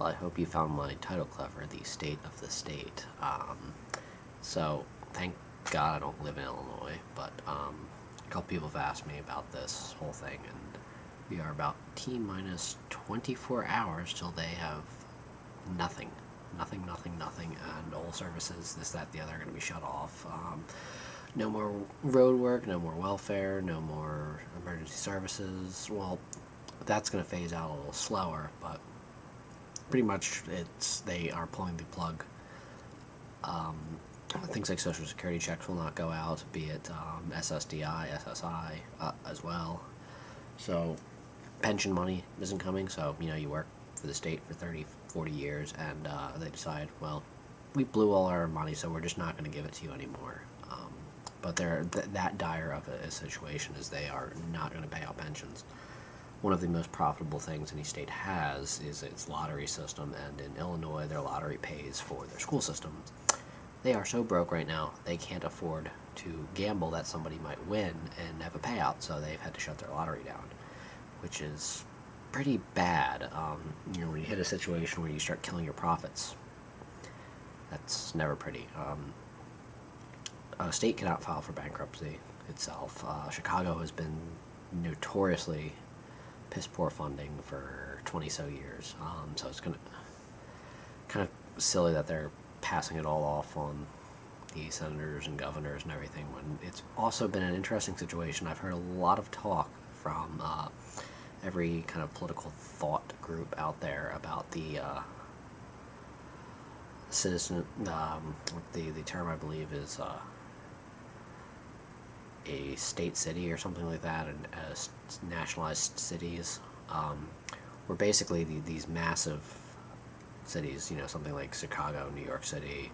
Well, I hope you found my title clever, The State of the State. So, thank God I don't live in Illinois, but a couple people have asked me about this whole thing, and we are about T-minus 24 hours till they have nothing. Nothing, and all services, this, that, the other, are going to be shut off. No more road work, no more welfare, no more emergency services. Well, that's going to phase out a little slower, but pretty much they are pulling the plug. Things like Social Security checks will not go out, be it SSDI, SSI as well. So pension money isn't coming, so you work for the state for 30, 40 years, and they decide, well, we blew all our money, so we're just not going to give it to you anymore. But they're that dire of a situation is they are not going to pay out pensions. One of the most profitable things any state has is its lottery system, and in Illinois, their lottery pays for their school systems. They are so broke right now, they can't afford to gamble that somebody might win and have a payout, so they've had to shut their lottery down, which is pretty bad. When you hit a situation where you start killing your profits, that's never pretty. A state cannot file for bankruptcy itself. Chicago has been notoriously piss poor funding for 20 so years, so it's kind of silly that they're passing it all off on the senators and governors and everything, when it's also been an interesting situation. I've heard a lot of talk from every kind of political thought group out there about the citizen, the term I believe is a state city or something like that, and nationalized cities, where basically these massive cities, something like Chicago, New York City,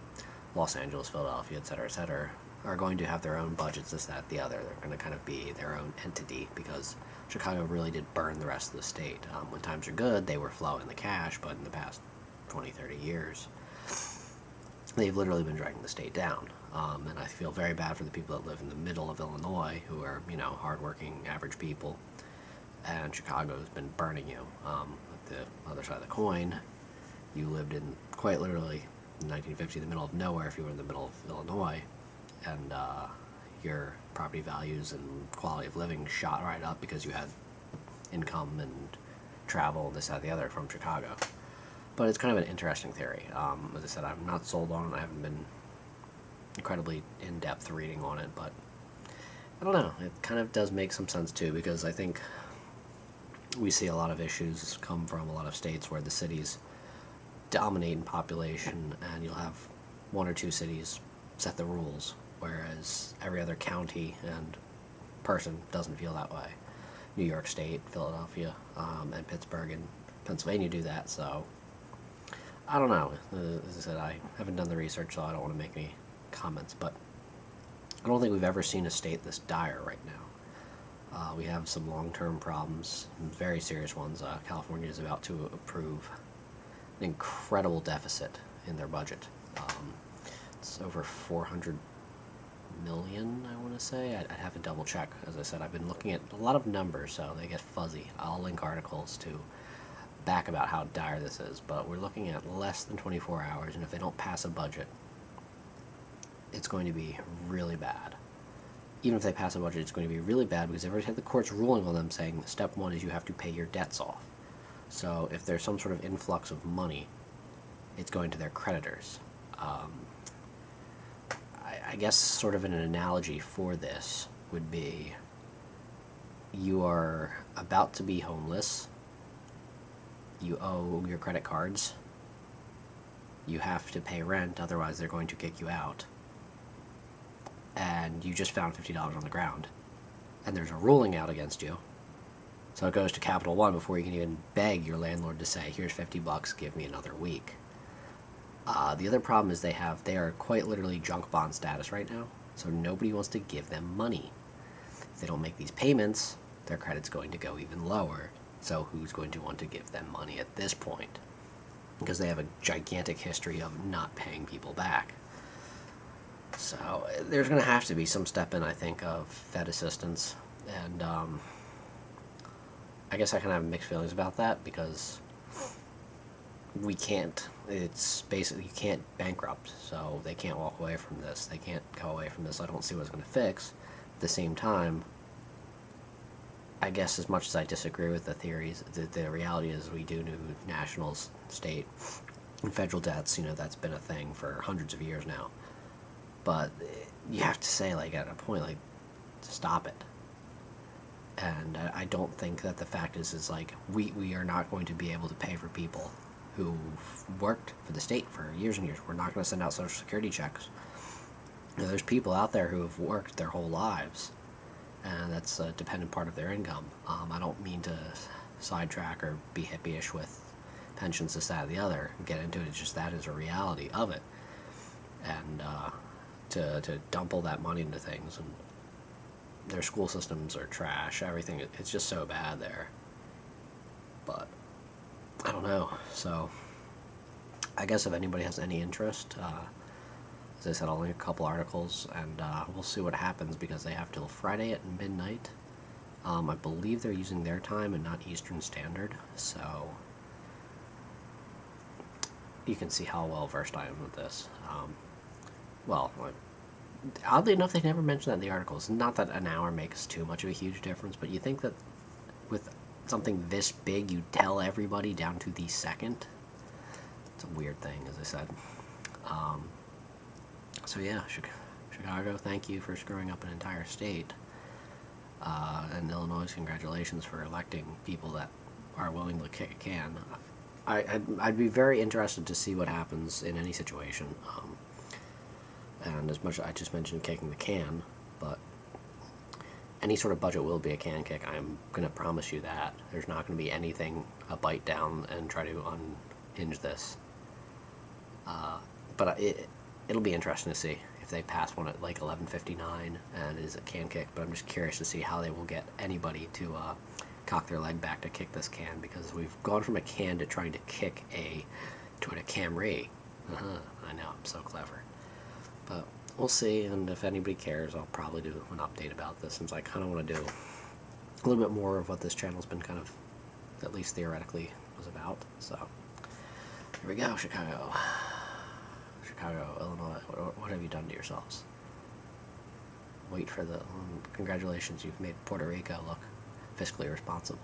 Los Angeles, Philadelphia, etc., are going to have their own budgets, this, that, the other. They're going to kind of be their own entity, because Chicago really did burn the rest of the state. When times are good, they were flowing the cash, but in the past 20, 30 years, they've literally been dragging the state down. And I feel very bad for the people that live in the middle of Illinois, who are, hardworking, average people, and Chicago's been burning you. At the other side of the coin, you lived in, quite literally, in 1950, the middle of nowhere if you were in the middle of Illinois, and your property values and quality of living shot right up because you had income and travel, this, that, the other, from Chicago. But it's kind of an interesting theory. As I said, I'm not sold on it. I haven't been incredibly in-depth reading on it, but I don't know. It kind of does make some sense, too, because I think we see a lot of issues come from a lot of states where the cities dominate in population, and you'll have one or two cities set the rules, whereas every other county and person doesn't feel that way. New York State, Philadelphia, and Pittsburgh and Pennsylvania do that, so I don't know. As I said, I haven't done the research, so I don't want to make any comments, but I don't think we've ever seen a state this dire right now. We have some long-term problems, very serious ones. California is about to approve an incredible deficit in their budget. It's over 400 million, I want to say. I'd have to double check. As I said, I've been looking at a lot of numbers, so they get fuzzy. I'll link articles to back about how dire this is, but we're looking at less than 24 hours, and if they don't pass a budget, it's going to be really bad. Even if they pass a budget, it's going to be really bad because they've already had the courts ruling on them saying step one is you have to pay your debts off. So if there's some sort of influx of money, it's going to their creditors. I guess sort of an analogy for this would be you are about to be homeless, you owe your credit cards, you have to pay rent, otherwise they're going to kick you out, and you just found $50 on the ground, and there's a ruling out against you, so it goes to Capital One before you can even beg your landlord to say, here's $50, give me another week. The other problem is they are quite literally junk bond status right now, so nobody wants to give them money. If they don't make these payments, their credit's going to go even lower, so who's going to want to give them money at this point? Because they have a gigantic history of not paying people back. So there's going to have to be some step in, I think, of Fed assistance, and I guess I kind of have mixed feelings about that, because we can't. It's basically you can't bankrupt, so they can't walk away from this. They can't go away from this. I don't see what it's going to fix. At the same time, I guess as much as I disagree with the theories, the reality is we do need national, state, and federal debts. You know, that's been a thing for hundreds of years now. But you have to say, like, at a point, like, stop it. And I don't think that the fact is like, we are not going to be able to pay for people who've worked for the state for years and years. We're not going to send out Social Security checks. You know, there's people out there who have worked their whole lives, and that's a dependent part of their income. I don't mean to sidetrack or be hippie-ish with pensions, this, that, or the other, and get into it. It's just that is a reality of it. And to dump all that money into things, and their school systems are trash, everything, it's just so bad there. But I don't know. So I guess if anybody has any interest, as I said, I'll link a couple articles, and we'll see what happens, because they have till Friday at midnight. I believe they're using their time and not Eastern Standard, so you can see how well versed I am with this. Well, oddly enough, they never mentioned that in the articles. Not that an hour makes too much of a huge difference, but you think that with something this big, you tell everybody down to the second? It's a weird thing, as I said. So yeah, Chicago, thank you for screwing up an entire state. And Illinois, congratulations for electing people that are willing to kick a can. I'd be very interested to see what happens in any situation. And as much as I just mentioned kicking the can, but any sort of budget will be a can kick. I'm going to promise you that. There's not going to be anything a bite down and try to unhinge this. But it'll be interesting to see if they pass one at like 11:59 and it is a can kick. But I'm just curious to see how they will get anybody to cock their leg back to kick this can, because we've gone from a can to trying to kick a Camry. I know, I'm so clever. But we'll see, and if anybody cares, I'll probably do an update about this, since I kind of want to do a little bit more of what this channel's been kind of, at least theoretically, was about. So, here we go, Chicago. Chicago, Illinois, what have you done to yourselves? Wait for the, congratulations, you've made Puerto Rico look fiscally responsible.